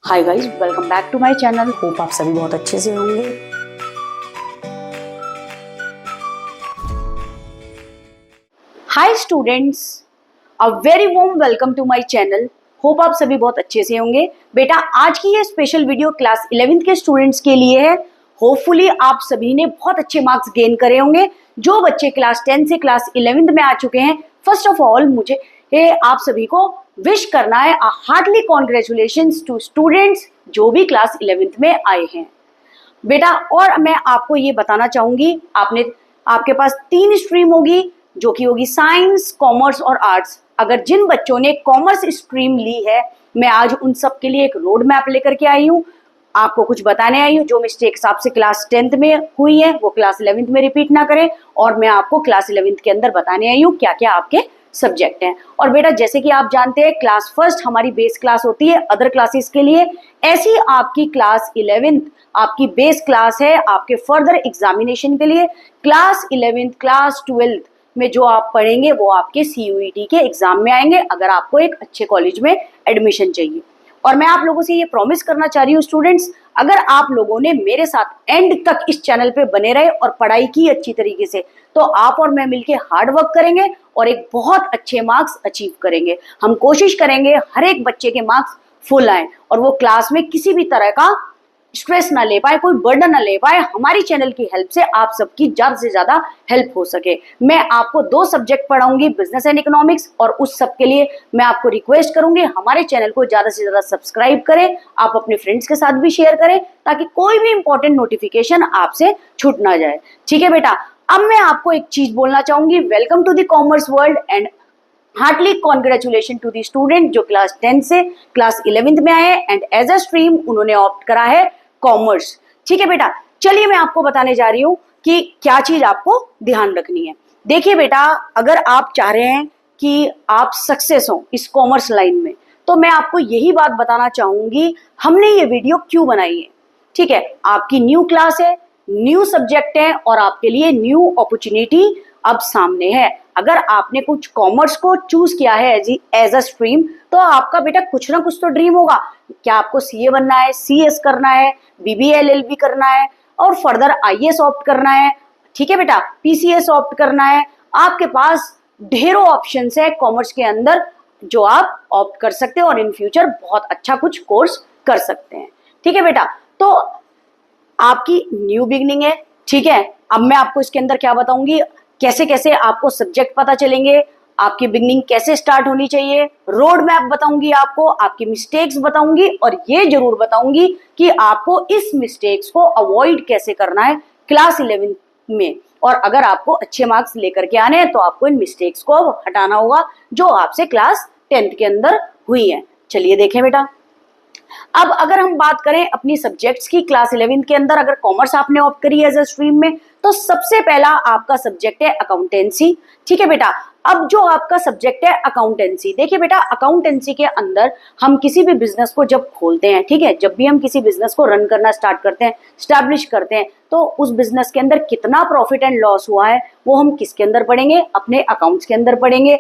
Hi guys, welcome back to my channel. Hope आप सभी बहुत अच्छे से होंगे। Hi students, a very warm welcome to my channel. Hope आप सभी बहुत अच्छे से होंगे। बेटा, आज की ये स्पेशल वीडियो क्लास 11th के स्टूडेंट्स के लिए है। होपफुली आप सभी ने बहुत अच्छे मार्क्स गेन करे होंगे। जो बच्चे क्लास 10 से क्लास 11th में आ चुके हैं, फर्स्ट ऑफ ऑल मुझे आप सभी को विश करना है हार्टली कॉन्ग्रेचुलेशंस टू स्टूडेंट्स जो भी क्लास 11th में आए हैं। बेटा, और मैं आपको ये बताना चाहूंगी, आपके पास 3 स्ट्रीम होगी, जो कि होगी साइंस, कॉमर्स और आर्ट्स। अगर जिन बच्चों ने कॉमर्स स्ट्रीम ली है, मैं आज उन सब के लिए एक रोड मैप लेकर के आई हूँ। आपको कुछ बताने आई हूँ। जो मिस्टेक्स आपसे क्लास 10th में हुई है वो क्लास 11th में रिपीट ना करें। और मैं आपको क्लास 11th के अंदर बताने आई हूँ क्या क्या आपके सब्जेक्ट हैं। और बेटा, जैसे कि आप जानते हैं, क्लास फर्स्ट हमारी बेस क्लास होती है अदर क्लासेस के लिए। ऐसी आपकी क्लास 11th आपकी बेस क्लास है आपके फर्दर एग्जामिनेशन के लिए। क्लास 11th क्लास 12th में जो आप पढ़ेंगे वो आपके CUET के एग्जाम में आएंगे, अगर आपको एक अच्छे कॉलेज में एडमिशन चाहिए। और मैं आप लोगों से ये प्रॉमिस करना चाह रही हूँ स्टूडेंट्स, अगर आप लोगों ने मेरे साथ एंड तक इस चैनल पे बने रहे और पढ़ाई की अच्छी तरीके से, तो आप और मैं मिलके हार्ड वर्क करेंगे और एक बहुत अच्छे मार्क्स अचीव करेंगे। हम कोशिश करेंगे हर एक बच्चे के मार्क्स फुल आए और वो क्लास में किसी भी तरह का स्ट्रेस ना ले पाए, कोई बर्डन ना ले पाए। हमारी चैनल की हेल्प से आप सबकी ज्यादा से ज्यादा हेल्प हो सके। मैं आपको 2 सब्जेक्ट पढ़ाऊंगी, बिजनेस एंड इकोनॉमिक्स, और उस सब के लिए मैं आपको रिक्वेस्ट करूंगी हमारे चैनल को ज्यादा से ज्यादा सब्सक्राइब करें। आप अपने फ्रेंड्स के साथ भी शेयर करें ताकि कोई भी इंपॉर्टेंट नोटिफिकेशन आपसे छूट ना जाए। ठीक है बेटा, अब मैं आपको एक चीज बोलना चाहूंगी। Welcome to the commerce world and heartily congratulation to the student जो क्लास 10 से क्लास 11th में आए एंड एज अ स्ट्रीम उन्होंने ऑप्ट करा है कॉमर्स। ठीक है बेटा, चलिए मैं आपको बताने जा रही हूं कि क्या चीज आपको ध्यान रखनी है। देखिए बेटा, अगर आप चाह रहे हैं कि आप सक्सेस हो इस कॉमर्स लाइन में, तो मैं आपको यही बात बताना चाहूंगी, हमने ये वीडियो क्यों बनाई है। ठीक है, आपकी न्यू क्लास है, न्यू सब्जेक्ट है और आपके लिए न्यू अपॉर्चुनिटी अब सामने है। अगर आपने कुछ कॉमर्स को चूज किया है एज अ स्ट्रीम, तो आपका बेटा कुछ ना कुछ तो ड्रीम होगा। क्या आपको CA बनना है, CS करना है, BBA LLB करना है और फर्दर IAS ऑप्ट करना है। ठीक है बेटा, PCS ऑप्ट करना है। आपके पास ढेरों ऑप्शंस है कॉमर्स के अंदर जो आप ऑप्ट कर सकते हैं और इन फ्यूचर बहुत अच्छा कुछ कोर्स कर सकते हैं। ठीक है बेटा, तो आपकी न्यू बिगनिंग है। ठीक है, अब मैं आपको इसके अंदर क्या बताऊंगी, कैसे कैसे आपको सब्जेक्ट पता चलेंगे, आपकी बिगनिंग कैसे स्टार्ट होनी चाहिए, रोड मैप बताऊंगी आपको, आपकी मिस्टेक्स बताऊंगी और ये जरूर बताऊंगी कि आपको इस मिस्टेक्स को अवॉइड कैसे करना है क्लास 11 में। और अगर आपको अच्छे मार्क्स लेकर के आने हैं तो आपको इन मिस्टेक्स को हटाना होगा जो आपसे क्लास 10th के अंदर हुई है। चलिए देखें बेटा, अब अगर हम बात करें अपनी सब्जेक्ट्स की, क्लास 11th के अंदर अगर कॉमर्स आपने ऑप्ट करी है एज अ स्ट्रीम में, तो सबसे पहला आपका सब्जेक्ट है अकाउंटेंसी। ठीक है बेटा, अब जो आपका सब्जेक्ट है अकाउंटेंसी, देखिए बेटा, अकाउंटेंसी के अंदर हम किसी भी बिजनेस को जब खोलते हैं, ठीक है, जब भी हम किसी बिजनेस को रन करना स्टार्ट करते हैं, स्टैब्लिश करते हैं, तो उस बिजनेस के अंदर कितना प्रॉफिट एंड लॉस हुआ है वो हम किसके अंदर पढ़ेंगे, अपने अकाउंट्स के अंदर पढ़ेंगे।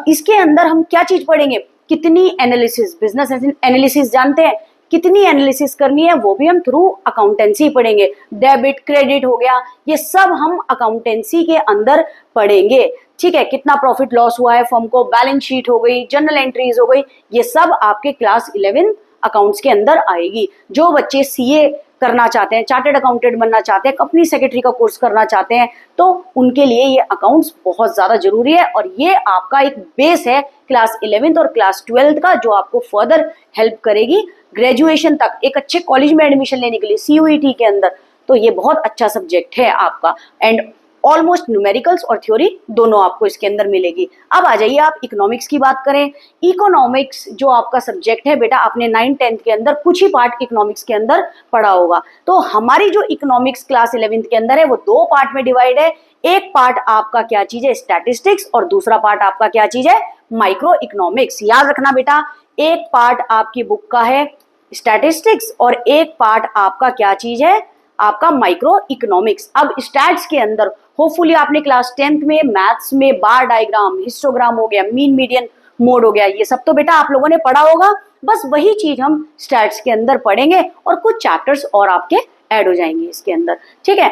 इसके अंदर हम क्या चीज पढ़ेंगे, कितनी एनालिसिस, बिजनेस एनालिसिस जानते हैं, कितनी एनालिसिस करनी है वो भी हम थ्रू अकाउंटेंसी पढ़ेंगे। डेबिट क्रेडिट हो गया, ये सब हम अकाउंटेंसी के अंदर पढ़ेंगे। ठीक है, कितना प्रॉफिट लॉस हुआ है फर्म को, बैलेंस शीट हो गई, जर्नल एंट्रीज हो गई, ये सब आपके क्लास 11 अकाउंट्स के अंदर आएगी। जो बच्चे CA करना चाहते हैं, चार्टेड अकाउंटेंट बनना चाहते हैं, कंपनी सेक्रेटरी का कोर्स करना चाहते हैं, तो उनके लिए ये अकाउंट्स बहुत ज्यादा जरूरी है और ये आपका एक बेस है क्लास 11th और क्लास 12th का, जो आपको फर्दर हेल्प करेगी ग्रेजुएशन तक एक अच्छे कॉलेज में एडमिशन लेने के लिए CUET के अंदर। तो ये बहुत अच्छा सब्जेक्ट है आपका एंड ऑलमोस्ट न्यूमेरिकल्स और थ्योरी दोनों आपको इसके अंदर मिलेगी। अब आ जाइए आप इकोनॉमिक्स की बात करें। इकोनॉमिक्स जो आपका सब्जेक्ट है बेटा, आपने 9th-10th के अंदर कुछ ही पार्ट इकोनॉमिक्स के अंदर पढ़ा होगा। तो हमारी जो इकोनॉमिक्स क्लास 11th के अंदर है वो 2 पार्ट में डिवाइड है। एक पार्ट आपका क्या चीज है, स्टैटिस्टिक्स, और दूसरा पार्ट आपका क्या चीज है, माइक्रो इकोनॉमिक्स। याद रखना बेटा, एक पार्ट आपकी बुक का है स्टैटिस्टिक्स और एक पार्ट आपका क्या चीज है, आपका माइक्रो इकोनॉमिक्स। अब स्टैट्स के अंदर होपफुली आपने क्लास 10th में मैथ्स में बार डायग्राम, हिस्टोग्राम हो गया, मीन मीडियन मोड हो गया, ये सब तो बेटा आप लोगों ने पढ़ा होगा। बस वही चीज हम स्टैट्स के अंदर पढ़ेंगे और कुछ चैप्टर्स और आपके ऐड हो जाएंगे इसके अंदर, ठीक है।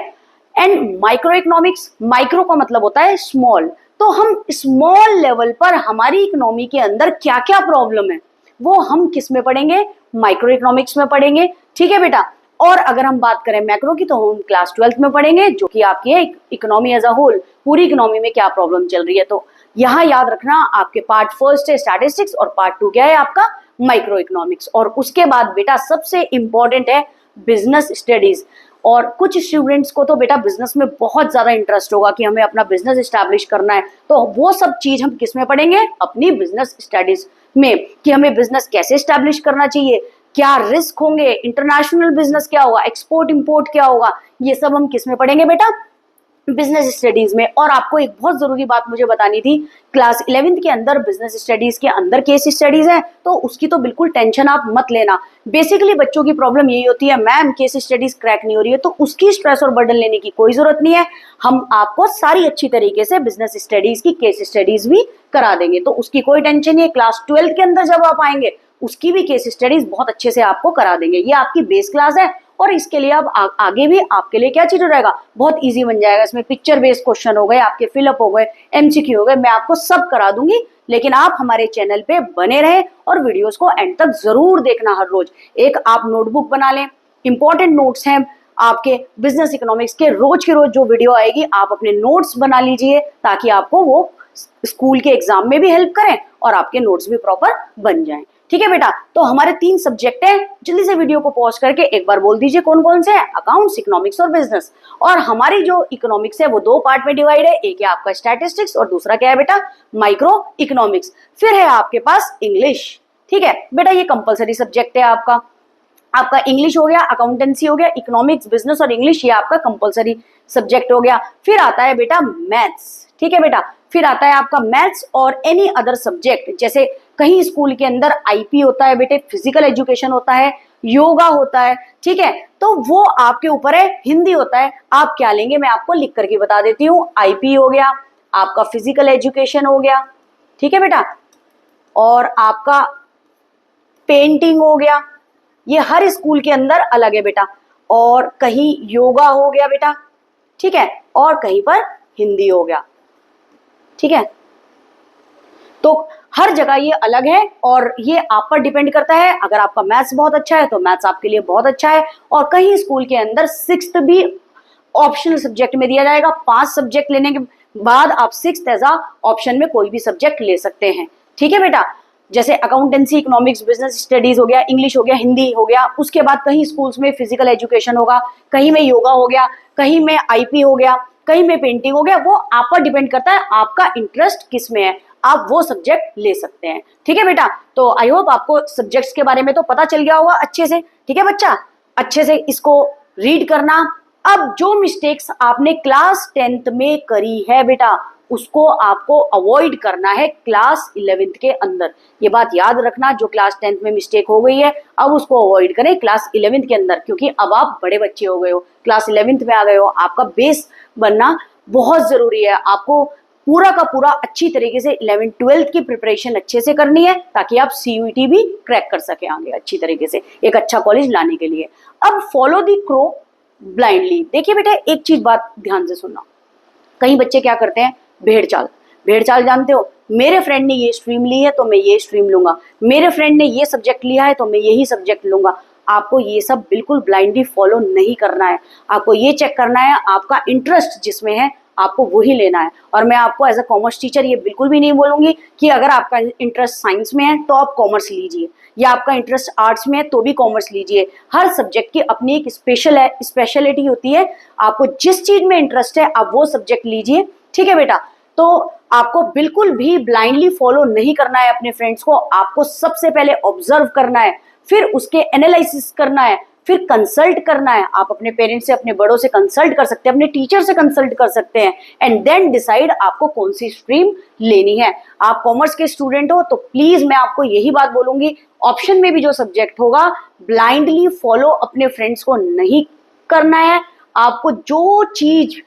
एंड माइक्रो इकोनॉमिक्स, माइक्रो का मतलब होता है स्मॉल, तो हम स्मॉल लेवल पर हमारी इकोनॉमी के अंदर क्या क्या प्रॉब्लम है वो हम किस में पढ़ेंगे, माइक्रो इकोनॉमिक्स में पढ़ेंगे, ठीक है बेटा। और अगर हम बात करें मैक्रो की तो हम क्लास 12th में पढ़ेंगे, जो कि आपकी है इकोनॉमी एज अ होल, पूरी इकोनॉमी में क्या प्रॉब्लम चल रही है। तो यहाँ याद रखना आपके पार्ट फर्स्ट है स्टैटिस्टिक्स और पार्ट 2 क्या है आपका माइक्रो इकोनॉमिक्स। और उसके बाद बेटा सबसे इंपॉर्टेंट है बिजनेस स्टडीज। और कुछ स्टूडेंट्स को तो बेटा बिजनेस में बहुत ज्यादा इंटरेस्ट होगा कि हमें अपना बिजनेस एस्टैब्लिश करना है, तो वो सब चीज हम किस में पढ़ेंगे, अपनी बिजनेस स्टडीज में, कि हमें बिजनेस कैसे एस्टैब्लिश करना चाहिए, क्या रिस्क होंगे, इंटरनेशनल बिजनेस क्या होगा, एक्सपोर्ट इंपोर्ट क्या होगा, ये सब हम किस में पढ़ेंगे बेटा, बिजनेस स्टडीज में। और आपको एक बहुत जरूरी बात मुझे बतानी थी, क्लास 11th के अंदर बिजनेस स्टडीज के अंदर केस स्टडीज है, तो उसकी तो बिल्कुल टेंशन आप मत लेना। बेसिकली बच्चों की प्रॉब्लम यही होती है, मैम केस स्टडीज क्रैक नहीं हो रही है, तो उसकी स्ट्रेस और बर्डन लेने की कोई जरूरत नहीं है। हम आपको सारी अच्छी तरीके से बिजनेस स्टडीज की केस स्टडीज भी करा देंगे, तो उसकी कोई टेंशन नहीं है। क्लास 12th के अंदर जब आप आएंगे उसकी भी केस स्टडीज बहुत अच्छे से आपको करा देंगे। ये आपकी बेस क्लास है और इसके लिए अब आगे भी आपके लिए क्या चीज हो जाएगा, बहुत इजी बन जाएगा। इसमें पिक्चर बेस्ड क्वेश्चन हो गए, आपके फिलअप हो गए, एमसीक्यू हो गए, मैं आपको सब करा दूंगी। लेकिन आप हमारे चैनल पे बने रहे और वीडियोस को एंड तक जरूर देखना हर रोज। एक आप नोटबुक बना लें, इंपॉर्टेंट नोट्स हैं आपके बिजनेस इकोनॉमिक्स के, रोज जो वीडियो आएगी आप अपने नोट्स बना लीजिए, ताकि आपको वो स्कूल के एग्जाम में भी हेल्प करें और आपके नोट्स भी प्रॉपर बन जाएं, ठीक है बेटा। तो हमारे 3 सब्जेक्ट हैं, जल्दी से वीडियो को पॉज करके एक बार बोल दीजिए कौन कौन से हैं, अकाउंट्स, इकोनॉमिक्स और बिजनेस। और हमारी जो इकोनॉमिक्स है वो 2 पार्ट में डिवाइड है, एक है आपका स्टैटिस्टिक्स और दूसरा क्या है बेटा माइक्रो इकोनॉमिक्स। फिर है आपके पास इंग्लिश, ठीक है बेटा, ये कंपलसरी सब्जेक्ट है आपका। आपका इंग्लिश हो गया, अकाउंटेंसी हो गया, इकोनॉमिक्स, बिजनेस और इंग्लिश ये आपका कंपलसरी सब्जेक्ट हो गया। फिर आता है बेटा मैथ्स, ठीक है बेटा, फिर आता है आपका मैथ्स और एनी अदर सब्जेक्ट, जैसे कहीं स्कूल के अंदर आईपी होता है बेटे, फिजिकल एजुकेशन होता है, योगा होता है, ठीक है, तो वो आपके ऊपर है। हिंदी होता है, आप क्या लेंगे मैं आपको लिख करके बता देती हूँ। आईपी हो गया, आपका फिजिकल एजुकेशन हो गया, ठीक है बेटा, और आपका पेंटिंग हो गया, ये हर स्कूल के अंदर अलग है बेटा। और कहीं योगा हो गया बेटा, ठीक है, और कहीं पर हिंदी हो गया, ठीक है। तो हर जगह ये अलग है और ये आप पर डिपेंड करता है। अगर आपका मैथ्स बहुत अच्छा है तो मैथ्स आपके लिए बहुत अच्छा है। और कहीं स्कूल के अंदर 6th भी ऑप्शनल सब्जेक्ट में दिया जाएगा। 5 सब्जेक्ट लेने के बाद आप 6th एज अ ऑप्शन में कोई भी सब्जेक्ट ले सकते हैं, ठीक है बेटा। जैसे अकाउंटेंसी, इकोनॉमिक्स, बिजनेस स्टडीज हो गया, इंग्लिश हो गया, हिंदी हो गया। उसके बाद कहीं स्कूल्स में फिजिकल एजुकेशन होगा, कहीं में योगा हो गया, कहीं में आईपी हो गया, कहीं में पेंटिंग हो गया। वो आप पर डिपेंड करता है आपका इंटरेस्ट किस में है, आप वो सब्जेक्ट ले सकते हैं, ठीक है बेटा। तो आई होप आपको सब्जेक्ट्स के बारे में तो पता चल गया होगा अच्छे से, ठीक है बच्चा। अच्छे से इसको रीड करना। अब जो मिस्टेक्स आपने क्लास 10th में करी है बेटा, उसको आपको अवॉइड करना है क्लास 11th के अंदर। ये बात याद रखना, जो क्लास 10th में मिस्टेक हो गई है अब उसको अवॉइड करें क्लास 11th के अंदर, क्योंकि अब आप बड़े बच्चे हो गए हो, क्लास 11th में आ गए हो, आपका बेस बनना बहुत जरूरी है। आपको पूरा का पूरा अच्छी तरीके से 11th-12th की प्रिपरेशन अच्छे से करनी है, ताकि आप CUET भी क्रैक कर सके आगे अच्छी तरीके से एक अच्छा कॉलेज लाने के लिए। अब फॉलो द क्रो ब्लाइंडली। देखिए बेटा, एक चीज बात ध्यान से सुनना, कई बच्चे क्या करते हैं, भेड़ चाल जानते हो, मेरे फ्रेंड ने ये स्ट्रीम ली है तो मैं ये स्ट्रीम लूंगा, मेरे फ्रेंड ने ये सब्जेक्ट लिया है तो मैं यही सब्जेक्ट लूंगा। आपको ये सब बिल्कुल ब्लाइंडली फॉलो नहीं करना है। आपको ये चेक करना है आपका इंटरेस्ट जिसमें है आपको वही लेना है। और मैं आपको एज अ कॉमर्स टीचर ये बिल्कुल भी नहीं बोलूंगी कि अगर आपका इंटरेस्ट साइंस में है तो आप कॉमर्स लीजिए, या आपका इंटरेस्ट आर्ट्स में है तो भी कॉमर्स लीजिए। हर सब्जेक्ट की अपनी एक स्पेशलिटी होती है। आपको जिस चीज में इंटरेस्ट है आप वो सब्जेक्ट लीजिए, ठीक है बेटा। तो आपको बिल्कुल भी ब्लाइंडली फॉलो नहीं करना है अपने फ्रेंड्स को। आपको सबसे पहले ऑब्जर्व करना है, फिर उसके एनालिसिस करना है, फिर कंसल्ट करना है। आप अपने पेरेंट्स से, अपने बड़ों से कंसल्ट कर सकते हैं, अपने टीचर से कंसल्ट कर सकते हैं, एंड देन डिसाइड आपको कौन सी स्ट्रीम लेनी है। आप कॉमर्स के स्टूडेंट हो तो प्लीज मैं आपको यही बात बोलूंगी, ऑप्शन में भी जो सब्जेक्ट होगा ब्लाइंडली फॉलो अपने फ्रेंड्स को नहीं करना है। आपको जो चीज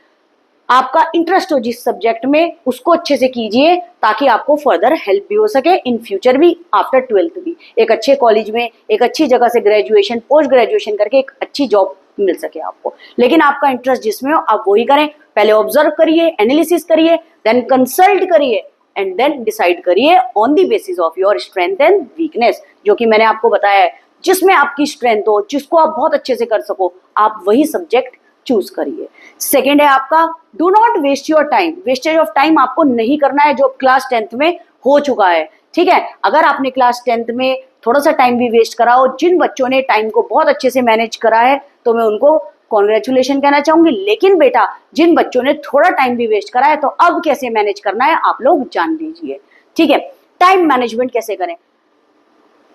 आपका इंटरेस्ट हो जिस सब्जेक्ट में उसको अच्छे से कीजिए, ताकि आपको फर्दर हेल्प भी हो सके इन फ्यूचर भी, आफ्टर 12th भी एक अच्छे कॉलेज में, एक अच्छी जगह से ग्रेजुएशन पोस्ट ग्रेजुएशन करके एक अच्छी जॉब मिल सके आपको। लेकिन आपका इंटरेस्ट जिसमें हो आप वही करें। पहले ऑब्जर्व करिए, एनालिसिस करिए, देन कंसल्ट करिए एंड देन डिसाइड करिए on the basis of your strength and weakness, जो कि मैंने आपको बताया है। जिसमें आपकी स्ट्रेंथ हो, जिसको आप बहुत अच्छे से कर सको, आप वही सब्जेक्ट चूज करिए। सेकेंड है आपका, do not waste your time. Wastage of time आपको नहीं करना है जो क्लास 10th में हो चुका है, ठीक है। अगर आपने क्लास 10th में थोड़ा सा टाइम भी वेस्ट करा हो, जिन बच्चों ने टाइम को बहुत अच्छे से मैनेज करा है तो मैं उनको कॉन्ग्रेचुलेशन कहना चाहूंगी। लेकिन बेटा जिन बच्चों ने थोड़ा टाइम भी वेस्ट करा है, तो अब कैसे मैनेज करना है आप लोग जान लीजिए, ठीक है। टाइम मैनेजमेंट कैसे करें?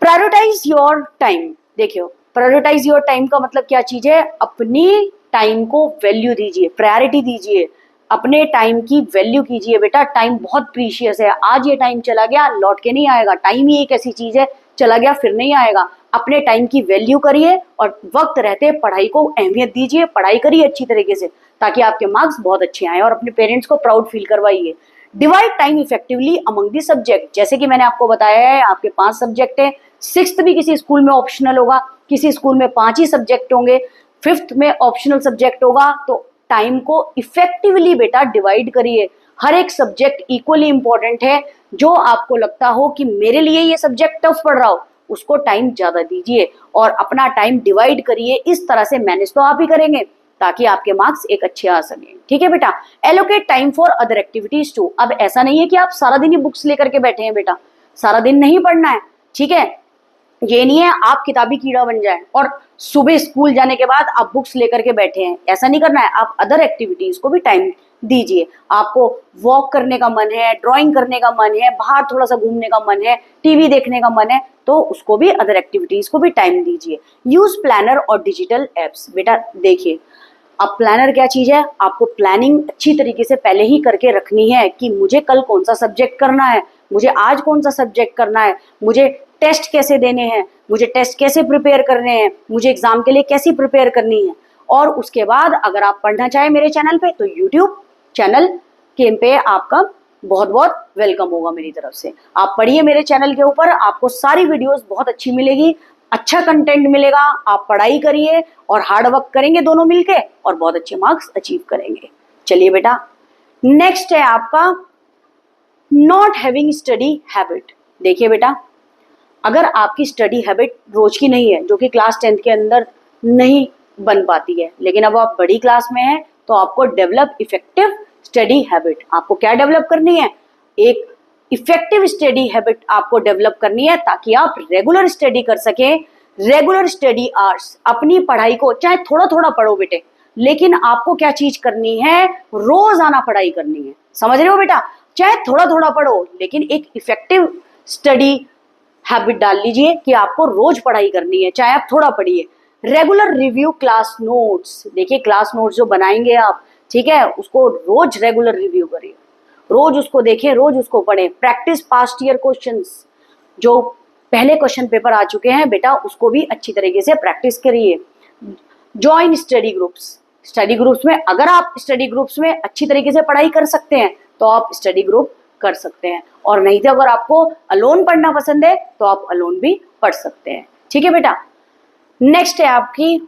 Prioritise your time. देखियो, प्रायोरिटाइज योर टाइम का मतलब क्या चीज है? अपनी टाइम को वैल्यू दीजिए, प्रायोरिटी दीजिए, अपने टाइम की वैल्यू कीजिए। बेटा टाइम बहुत प्रीशियस है, आज ये टाइम चला गया लौट के नहीं आएगा। टाइम ही एक ऐसी चीज है, चला गया फिर नहीं आएगा। अपने टाइम की वैल्यू करिए और वक्त रहते पढ़ाई को अहमियत दीजिए, पढ़ाई करिए अच्छी तरीके से, ताकि आपके मार्क्स बहुत अच्छे आए और अपने पेरेंट्स को प्राउड फील करवाइए। Divide time effectively among the subject. जैसे कि मैंने आपको बताया है, आपके 5 सब्जेक्ट है, 6th भी किसी स्कूल में ऑप्शनल होगा, किसी स्कूल में 5 ही सब्जेक्ट होंगे, 5th में ऑप्शनल सब्जेक्ट होगा। तो टाइम को इफेक्टिवली बेटा डिवाइड करिए। हर एक सब्जेक्ट इक्वली इंपॉर्टेंट है। जो आपको लगता हो कि मेरे लिए ये सब्जेक्ट टफ पड़ रहा हो, उसको टाइम ज्यादा दीजिए और अपना टाइम डिवाइड करिए। इस तरह से मैनेज तो आप ही करेंगे ताकि आपके मार्क्स एक अच्छे आ सके, ठीक है बेटा। Allocate time for other activities too. अब ऐसा नहीं है कि आप सारा दिन ही बुक्स लेकर के बैठे हैं बेटा, सारा दिन नहीं पढ़ना है, ठीक है। ये नहीं है आप किताबी कीड़ा बन जाए और सुबह स्कूल जाने के बाद आप बुक्स लेकर के बैठे हैं, ऐसा नहीं करना है। आप अदर एक्टिविटीज को भी टाइम दीजिए। आपको वॉक करने का मन है, ड्राइंग करने का मन है, बाहर थोड़ा सा घूमने का मन है, टीवी देखने का मन है, तो उसको भी, अदर एक्टिविटीज को भी टाइम दीजिए। यूज प्लानर और डिजिटल एप्स। बेटा देखिए, अब प्लानर क्या चीज है? आपको प्लानिंग अच्छी तरीके से पहले ही करके रखनी है कि मुझे कल कौन सा सब्जेक्ट करना है, मुझे आज कौन सा सब्जेक्ट करना है, मुझे टेस्ट कैसे देने हैं, मुझे टेस्ट कैसे प्रिपेयर करने हैं, मुझे एग्जाम के लिए कैसी प्रिपेयर करनी है। और उसके बाद अगर आप पढ़ना चाहें मेरे चैनल पे, तो यूट्यूब चैनल के पे आपका बहुत बहुत वेलकम होगा मेरी तरफ से। आप पढ़िए मेरे चैनल के ऊपर, आपको सारी वीडियोस बहुत अच्छी मिलेगी, अच्छा कंटेंट मिलेगा। आप पढ़ाई करिए और हार्ड वर्क करेंगे दोनों मिलके और बहुत अच्छे मार्क्स अचीव करेंगे। चलिए बेटा, नेक्स्ट है आपका नॉट हैविंग स्टडी हैबिट। देखिए बेटा, अगर आपकी स्टडी हैबिट रोज की नहीं है, जो कि क्लास 10th के अंदर नहीं बन पाती है, लेकिन अब आप बड़ी क्लास में हैं, तो आपको डेवलप इफेक्टिव स्टडी हैबिट। आपको क्या डेवलप करनी है? एक इफेक्टिव स्टडी हैबिट आपको डेवलप करनी है, ताकि आप रेगुलर स्टडी कर सकें। रेगुलर स्टडी आवर्स, अपनी पढ़ाई को चाहे थोड़ा थोड़ा पढ़ो बेटे, लेकिन आपको क्या चीज करनी है? रोजाना पढ़ाई करनी है। समझ रहे हो बेटा? चाहे थोड़ा थोड़ा पढ़ो, लेकिन एक इफेक्टिव स्टडी हैबिट डाल लीजिए कि आपको रोज पढ़ाई करनी है, चाहे आप थोड़ा पढ़िए। Regular review class notes. देखिए, क्लास नोट्स जो बनाएंगे आप, ठीक है, उसको रोज रेगुलर रिव्यू करिए, रोज उसको देखें, रोज उसको पढ़ें। प्रैक्टिस पास्ट ईयर क्वेश्चंस, जो पहले क्वेश्चन पेपर आ चुके हैं बेटा, उसको भी अच्छी तरीके से प्रैक्टिस करिए। Join study groups. Study groups में, अगर आप स्टडी ग्रुप्स में अच्छी तरीके से पढ़ाई कर सकते हैं तो आप स्टडी ग्रुप कर सकते हैं, और नहीं तो अगर आपको अलोन पढ़ना पसंद है तो आप अलोन भी पढ़ सकते हैं, ठीक है बेटा। नेक्स्ट है आपकी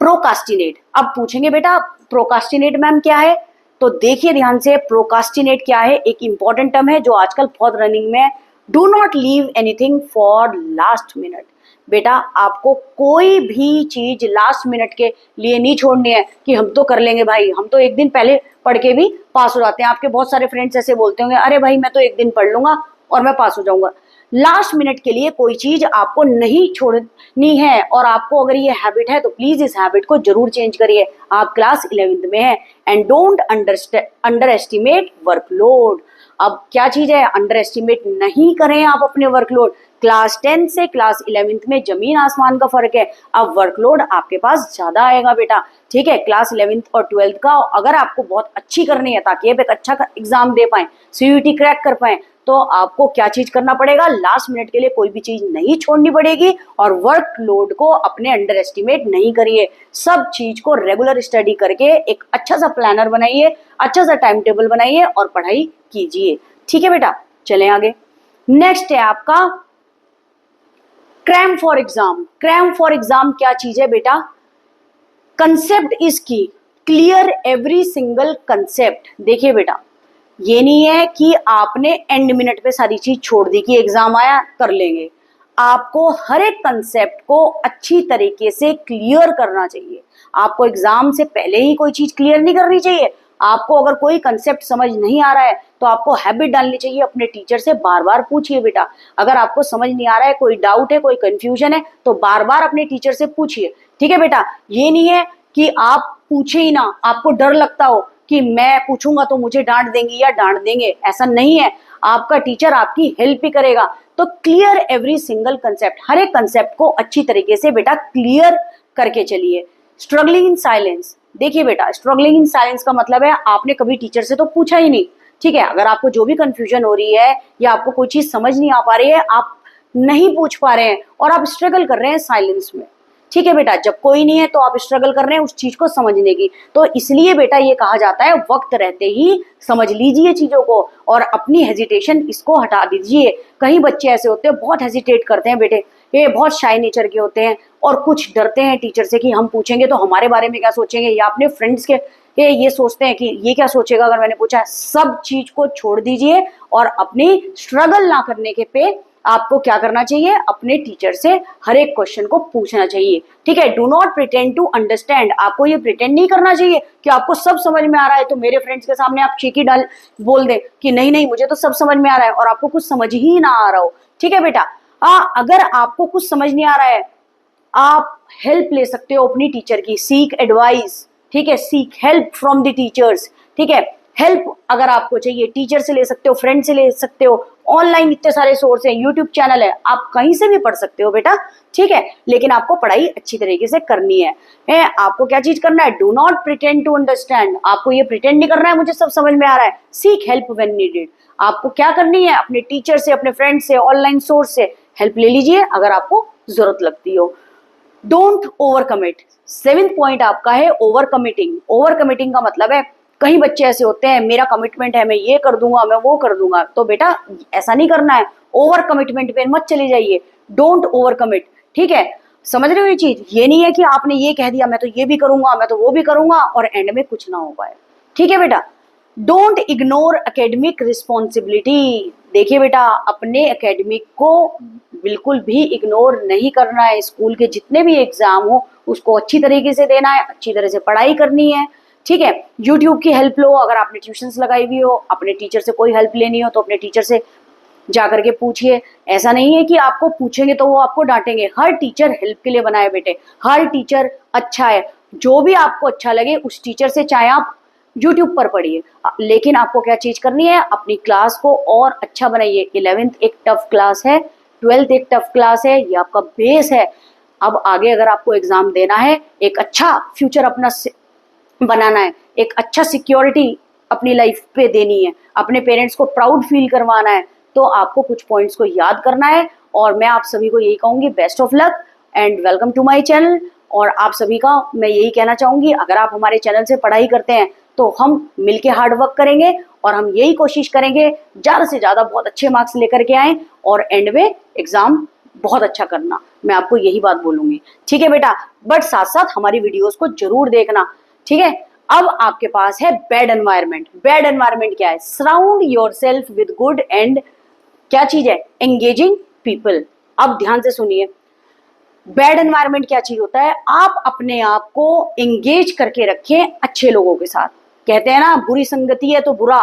प्रोकास्टिनेट। अब पूछेंगे बेटा प्रोकास्टिनेट मैम क्या है? तो देखिए ध्यान से, प्रोकास्टिनेट क्या है? एक इंपॉर्टेंट टर्म है जो आजकल बहुत रनिंग में है। Do not leave anything for last minute. बेटा आपको कोई भी चीज लास्ट मिनट के लिए नहीं छोड़नी है कि हम तो कर लेंगे भाई, हम तो एक दिन पहले पढ़ के भी पास हो जाते हैं। आपके बहुत सारे फ्रेंड्स ऐसे बोलते होंगे, अरे भाई मैं तो एक दिन पढ़ लूंगा और मैं पास हो जाऊंगा। लास्ट मिनट के लिए कोई चीज आपको नहीं छोड़नी है, और आपको अगर ये हैबिट है तो प्लीज इस हैबिट को जरूर चेंज करिए। आप क्लास 11th में है। And don't under estimate workload. अब क्या चीज है? अंडर एस्टिमेट नहीं करें आप अपने वर्कलोड। क्लास 10 से क्लास 11th में जमीन आसमान का फर्क है। अब वर्कलोड आपके पास ज्यादा आएगा बेटा, ठीक है। क्लास 11th और 12th का अगर आपको बहुत अच्छी करनी है ताकि आप एक अच्छा एग्जाम दे पाए, सीयूईटी क्रैक कर पाए, तो आपको क्या चीज करना पड़ेगा, लास्ट मिनट के लिए कोई भी चीज नहीं छोड़नी पड़ेगी और वर्कलोड को अपने अंडर एस्टिमेट नहीं करिए। सब चीज को रेगुलर स्टडी करके एक अच्छा सा प्लानर बनाइए, अच्छा सा टाइम टेबल बनाइए और पढ़ाई कीजिए। ठीक है बेटा, चलें आगे। नेक्स्ट है आपका cram for exam. Cram for exam क्या चीज है बेटा, concept is key clear every single concept. देखिए बेटा, ये नहीं है कि आपने एंड मिनट पे सारी चीज छोड़ दी कि एग्जाम आया कर लेंगे। आपको हर एक कंसेप्ट को अच्छी तरीके से क्लियर करना चाहिए। आपको एग्जाम से पहले ही कोई चीज क्लियर नहीं करनी चाहिए। आपको अगर कोई कंसेप्ट समझ नहीं आ रहा है तो आपको हैबिट डालनी चाहिए, अपने टीचर से बार बार पूछिए बेटा। अगर आपको समझ नहीं आ रहा है, कोई डाउट है, कोई कंफ्यूजन है, तो बार बार अपने टीचर से पूछिए। ठीक है बेटा, ये नहीं है कि आप पूछे ही ना, आपको डर लगता हो कि मैं पूछूंगा तो मुझे डांट देंगी या डांट देंगे, ऐसा नहीं है। आपका टीचर आपकी हेल्प ही करेगा। तो क्लियर एवरी सिंगल कंसेप्ट, हर एक कंसेप्ट को अच्छी तरीके से बेटा क्लियर करके चलिए। स्ट्रगलिंग इन साइलेंस, देखिए बेटा, स्ट्रगलिंग इन साइलेंस का मतलब है आपने कभी टीचर से तो पूछा ही नहीं। ठीक है, अगर आपको जो भी कंफ्यूजन हो रही है या आपको कोई चीज समझ नहीं आ पा रही है, आप नहीं पूछ पा रहे हैं और आप स्ट्रगल कर रहे हैं साइलेंस में। ठीक है बेटा, जब कोई नहीं है तो आप स्ट्रगल कर रहे हैं उस चीज को समझने की। तो इसलिए बेटा ये कहा जाता है वक्त रहते ही समझ लीजिए चीजों को और अपनी हेजिटेशन इसको हटा दीजिए। कई बच्चे ऐसे होते हैं बहुत हेजिटेट करते हैं बेटे, ये बहुत शाय नेचर के होते हैं और कुछ डरते हैं टीचर से कि हम पूछेंगे तो हमारे बारे में क्या सोचेंगे, या अपने फ्रेंड्स के ये सोचते हैं कि ये क्या सोचेगा अगर मैंने पूछा। सब चीज को छोड़ दीजिए और अपनी स्ट्रगल ना करने के पे आपको क्या करना चाहिए, अपने टीचर से हर एक क्वेश्चन को पूछना चाहिए। ठीक है, do not pretend to understand. आपको ये प्रिटेंड नहीं करना चाहिए कि आपको सब समझ में आ रहा है तो मेरे फ्रेंड्स के सामने आप चीखी डाल बोल दें कि नहीं नहीं मुझे तो सब समझ में आ रहा है और आपको कुछ समझ ही ना आ रहा हो। ठीक है बेटा, अगर आपको कुछ समझ नहीं आ रहा है आप हेल्प ले सकते हो अपनी टीचर की, सीक एडवाइस। ठीक है, seek help from the teachers. ठीक है, हेल्प अगर आपको चाहिए टीचर से ले सकते हो, फ्रेंड से ले सकते हो, ऑनलाइन इतने सारे सोर्स हैं, यूट्यूब चैनल है, आप कहीं से भी पढ़ सकते हो बेटा। ठीक है, लेकिन आपको पढ़ाई अच्छी तरीके से करनी है। आपको क्या चीज करना है, do not pretend to understand. आपको ये प्रिटेंड नहीं करना है मुझे सब समझ में आ रहा है। Seek help when needed. आपको क्या करनी है, अपने टीचर से, अपने फ्रेंड से, ऑनलाइन सोर्स से हेल्प ले लीजिए अगर आपको जरूरत लगती हो। Don't over commit. 7th point आपका है ओवर कमिटिंग। ओवर कमिटिंग का मतलब है कई बच्चे ऐसे होते हैं मेरा कमिटमेंट है, मैं ये कर दूंगा, मैं वो कर दूंगा। तो बेटा ऐसा नहीं करना है, ओवर कमिटमेंट पे मत चले जाइए। Don't over commit. ठीक है, समझ रहे हो ये चीज, ये नहीं है कि आपने ये कह दिया मैं तो ये भी करूंगा, मैं तो वो भी करूंगा और एंड में कुछ ना हो पाए। ठीक है बेटा, डोंट इग्नोर एकेडमिक रिस्पॉन्सिबिलिटी। देखिए बेटा, अपने एकेडमिक को बिल्कुल भी इग्नोर नहीं करना है। स्कूल के जितने भी एग्जाम हो उसको अच्छी तरीके से देना है, अच्छी तरह से पढ़ाई करनी है। ठीक है, यूट्यूब की हेल्प लो, अगर आपने ट्यूशंस लगाई हुई हो, अपने टीचर से कोई हेल्प लेनी हो तो अपने टीचर से जा करके पूछिए। ऐसा नहीं है कि आपको पूछेंगे तो वो आपको डांटेंगे। हर टीचर हेल्प के लिए बना है बेटे, हर टीचर अच्छा है। जो भी आपको अच्छा लगे उस टीचर से चाहे आप यूट्यूब पर पढ़िए, लेकिन आपको क्या चीज करनी है, अपनी क्लास को और अच्छा बनाइए। 11th एक टफ क्लास है, 12th एक टफ क्लास है, ये आपका बेस है। अब आगे अगर आपको एग्जाम देना है, एक अच्छा फ्यूचर अपना बनाना है, एक अच्छा सिक्योरिटी अपनी लाइफ पे देनी है, अपने पेरेंट्स को प्राउड फील करवाना है, तो आपको कुछ पॉइंट्स को याद करना है। और मैं आप सभी को यही कहूंगी, best of luck and welcome to my channel. और आप सभी का मैं यही कहना चाहूंगी, अगर आप हमारे चैनल से पढ़ाई करते हैं तो हम मिलके हार्ड वर्क करेंगे और हम यही कोशिश करेंगे ज़्यादा से ज़्यादा बहुत अच्छे मार्क्स लेकर के आएँ और एंड में एग्जाम बहुत अच्छा करना। मैं आपको यही बात बोलूंगी। ठीक है बेटा, बट साथ साथ हमारी वीडियोस को जरूर देखना। ठीक है, अब आपके पास है बैड एनवायरनमेंट। बैड एनवायरनमेंट क्या है, surround yourself with good and क्या चीज है, एंगेजिंग पीपल। अब ध्यान से सुनिए, बैड एनवायरनमेंट क्या चीज होता है, आप अपने आप को एंगेज करके रखें अच्छे लोगों के साथ। कहते हैं ना बुरी संगति है तो बुरा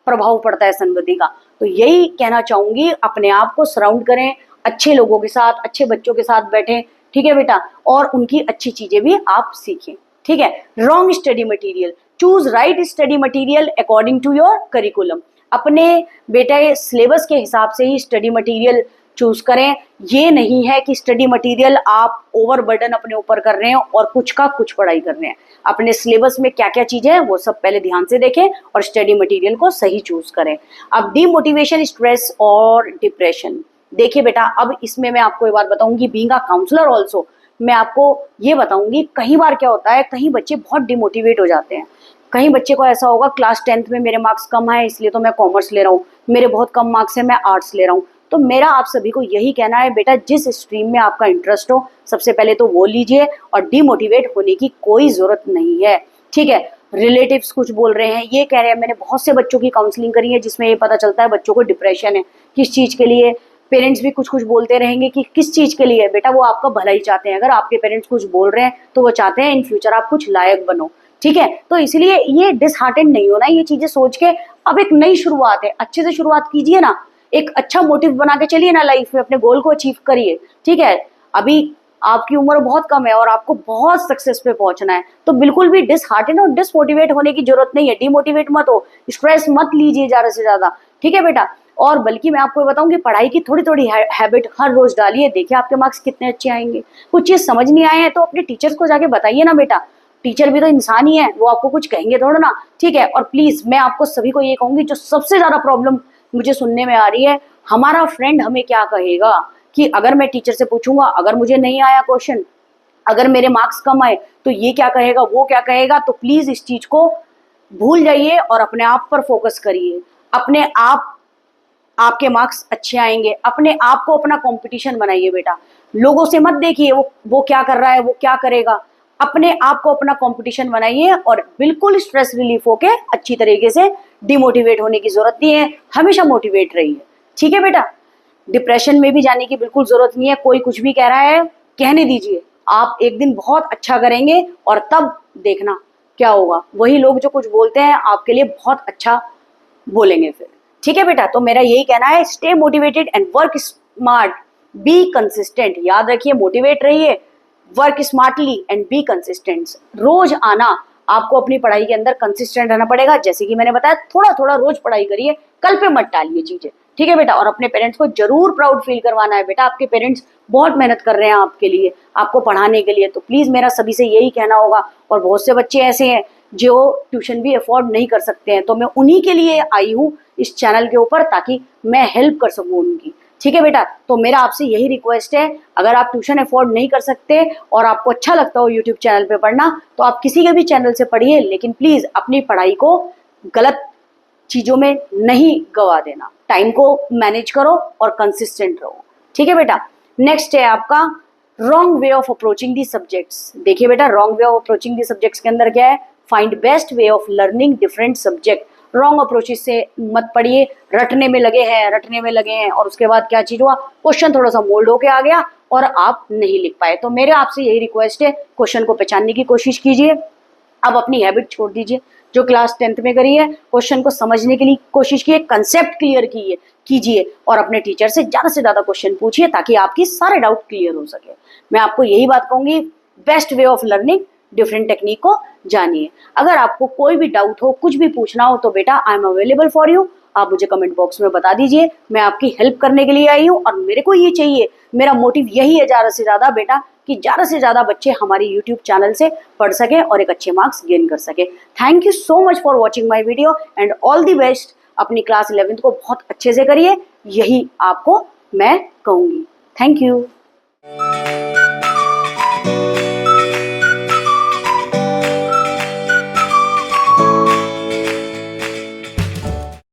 प्रभाव पड़ता है संगति का, तो यही कहना चाहूंगी, अपने आप को सराउंड करें अच्छे लोगों के साथ, अच्छे बच्चों के साथ बैठें। ठीक है बेटा, और उनकी अच्छी चीजें भी आप सीखें। ठीक है, wrong study material, choose right study material according to your curriculum. अपने बेटे सिलेबस के हिसाब से ही स्टडी मटेरियल चूज करें। ये नहीं है कि स्टडी मटेरियल आप ओवरबर्डन अपने ऊपर कर रहे हैं और कुछ का कुछ पढ़ाई कर रहे हैं। अपने सिलेबस में क्या क्या चीजें हैं वो सब पहले ध्यान से देखें और स्टडी मटेरियल को सही चूज करें। अब डीमोटिवेशन, स्ट्रेस और डिप्रेशन, देखिए बेटा, अब इसमें मैं आपको ये बात बताऊंगी, बीइंग अ काउंसलर ऑल्सो मैं आपको ये बताऊंगी, कई बार क्या होता है, कहीं बच्चे बहुत डिमोटिवेट हो जाते हैं। कहीं बच्चे को ऐसा होगा क्लास 10th में मेरे मार्क्स कम आए इसलिए तो मैं कॉमर्स ले रहा हूँ, मेरे बहुत कम मार्क्स है मैं आर्ट्स ले रहा हूँ। तो मेरा आप सभी को यही कहना है बेटा, जिस स्ट्रीम में आपका इंटरेस्ट हो सबसे पहले तो वो लीजिए और डीमोटिवेट होने की कोई जरूरत नहीं है, ठीक है। रिलेटिव्स कुछ बोल रहे हैं, ये कह रहे हैं, मैंने बहुत से बच्चों की काउंसलिंग करी है जिसमें ये पता चलता है बच्चों को डिप्रेशन है, किस चीज के लिए। पेरेंट्स भी कुछ कुछ बोलते रहेंगे कि किस चीज के लिए, बेटा वो आपका भला ही चाहते हैं। अगर आपके पेरेंट्स कुछ बोल रहे हैं तो वो चाहते हैं इन फ्यूचर आप कुछ लायक बनो, ठीक है। तो इसलिए ये डिसहार्टेंड नहीं होना, ये चीजें सोच के अब एक नई शुरुआत है, अच्छे से शुरुआत कीजिए ना, एक अच्छा मोटिव बना के चलिए ना लाइफ में, अपने गोल को अचीव करिए, ठीक है। अभी आपकी उम्र बहुत कम है और आपको बहुत सक्सेस पे पहुंचना है, तो बिल्कुल भी डिसहार्टेंड और डिसमोटिवेट होने की जरूरत नहीं है। डिमोटिवेट मत हो, स्ट्रेस मत लीजिए ज्यादा से ज्यादा, ठीक है बेटा। और बल्कि मैं आपको बताऊं कि पढ़ाई की थोड़ी थोड़ी हैबिट हर रोज डालिए, देखिए आपके मार्क्स कितने अच्छे आएंगे। कुछ चीज समझ नहीं आए हैं तो अपने टीचर्स को जाके बताइए ना बेटा, टीचर भी तो इंसान ही है, वो आपको कुछ कहेंगे थोड़ा ना, ठीक है। और प्लीज मैं आपको सभी को ये कहूंगी, जो सबसे ज्यादा प्रॉब्लम मुझे सुनने में आ रही है, हमारा फ्रेंड हमें क्या कहेगा, कि अगर मैं टीचर से पूछूंगा, अगर मुझे नहीं आया क्वेश्चन, अगर मेरे मार्क्स कम आए तो ये क्या कहेगा, वो क्या कहेगा। तो प्लीज इस चीज को भूल जाइए और अपने आप पर फोकस करिए। अपने आप, आपके मार्क्स अच्छे आएंगे, अपने आप को अपना कंपटीशन बनाइए बेटा। लोगों से मत देखिए वो क्या कर रहा है, वो क्या करेगा, अपने आप को अपना कंपटीशन बनाइए और बिल्कुल स्ट्रेस रिलीफ होके अच्छी तरीके से, डिमोटिवेट होने की जरूरत नहीं है, हमेशा मोटिवेट रहिए, ठीक है बेटा। डिप्रेशन में भी जाने की बिल्कुल जरूरत नहीं है, कोई कुछ भी कह रहा है कहने दीजिए, आप एक दिन बहुत अच्छा करेंगे और तब देखना क्या होगा, वही लोग जो कुछ बोलते हैं आपके लिए बहुत अच्छा बोलेंगे फिर, ठीक है बेटा। तो मेरा यही कहना है, stay motivated and work smart, be consistent. याद रखिए, मोटिवेट रहिए, work smartly and be consistent. रोज आना, आपको अपनी पढ़ाई के अंदर कंसिस्टेंट रहना पड़ेगा, जैसे कि मैंने बताया, थोड़ा थोड़ा रोज पढ़ाई करिए, कल पे मत टालिए चीजें, ठीक है बेटा। और अपने पेरेंट्स को जरूर प्राउड फील करवाना है बेटा, आपके पेरेंट्स बहुत मेहनत कर रहे हैं आपके लिए, आपको पढ़ाने के लिए। तो प्लीज मेरा सभी से यही कहना होगा। और बहुत से बच्चे ऐसे हैं जो ट्यूशन भी अफोर्ड नहीं कर सकते हैं, तो मैं उन्हीं के लिए आई हूँ इस चैनल के ऊपर, ताकि मैं हेल्प कर सकूँ उनकी, ठीक है बेटा। तो मेरा आपसे यही रिक्वेस्ट है, अगर आप ट्यूशन अफोर्ड नहीं कर सकते और आपको अच्छा लगता हो यूट्यूब चैनल पे पढ़ना, तो आप किसी के भी चैनल से पढ़िए, लेकिन प्लीज अपनी पढ़ाई को गलत चीजों में नहीं गवा देना, टाइम को मैनेज करो और कंसिस्टेंट रहो, ठीक है बेटा। नेक्स्ट है आपका wrong way of approaching the subjects. देखिए बेटा, wrong way of approaching the subjects के अंदर क्या है, find best way of learning different subject. Wrong approaches से मत पढ़िए, रटने में लगे हैं और उसके बाद क्या चीज हुआ, क्वेश्चन थोड़ा सा मोल्ड होके आ गया और आप नहीं लिख पाए। तो मेरे आपसे यही रिक्वेस्ट है, क्वेश्चन को पहचानने की कोशिश कीजिए। अब अपनी हैबिट छोड़ दीजिए जो क्लास 10th में करी है, क्वेश्चन को समझने के लिए कोशिश कीजिए, कंसेप्ट क्लियर कीजिए और अपने टीचर से ज्यादा क्वेश्चन पूछिए, ताकि आपकी सारे डाउट क्लियर हो सके। मैं आपको यही बात कहूंगी, best way of learning different technique को जानिए। अगर आपको कोई भी डाउट हो, कुछ भी पूछना हो, तो बेटा I am available for you, आप मुझे कमेंट बॉक्स में बता दीजिए, मैं आपकी हेल्प करने के लिए आई हूँ। और मेरे को ये चाहिए, मेरा मोटिव यही है ज्यादा से ज्यादा बेटा, कि ज्यादा से ज्यादा बच्चे हमारी यूट्यूब चैनल से पढ़ सके और एक अच्छे मार्क्स गेन कर सके। Thank you so much for watching my video and all the best. अपनी क्लास 11th को बहुत अच्छे से करिए, यही आपको मैं कहूंगी। Thank you.